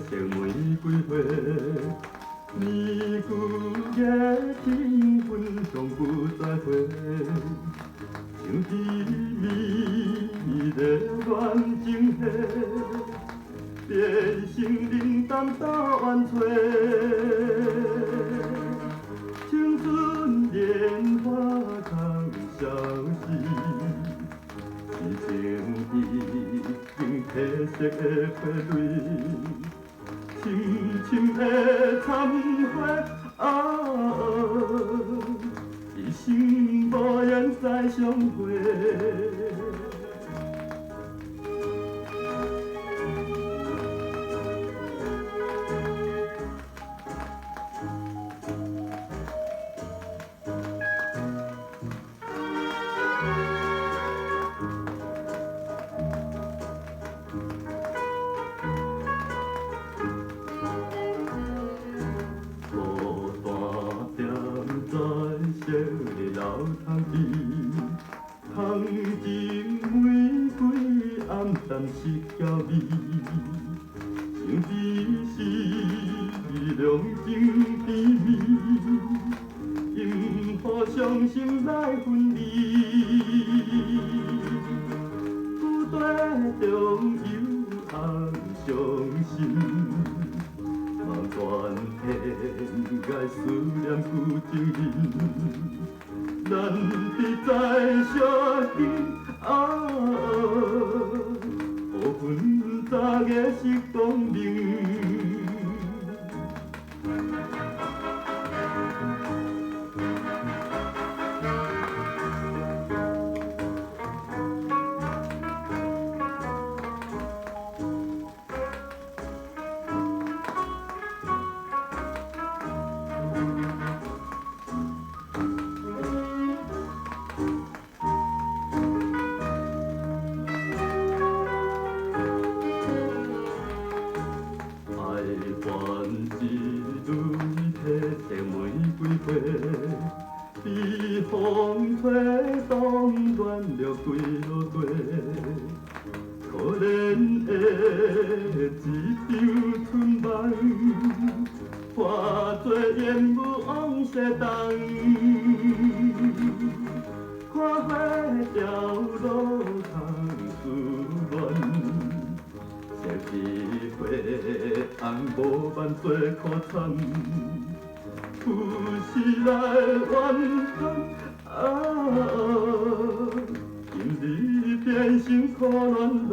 色玫瑰花，年久月天分终不再回。情枝美丽愿情系，变成冷淡打弯吹。青春年华常消逝，是情已经褪色的花蕊，深深的残花一生无缘再相会。在小的老窗边，窗前玫瑰暗淡是娇美，情之是良情甜蜜，因互相心来分离，不对中有红伤心。望断天涯思念旧情人，咱别再相见可恨早夜是光明。还一蕊褪色玫瑰花，被风吹动乱了几落地。可怜的一场春梦，化作烟雾往西东。看花凋落窗思恋。这枝花红无万做苦惨，有时来怨叹，今日变成苦恋人。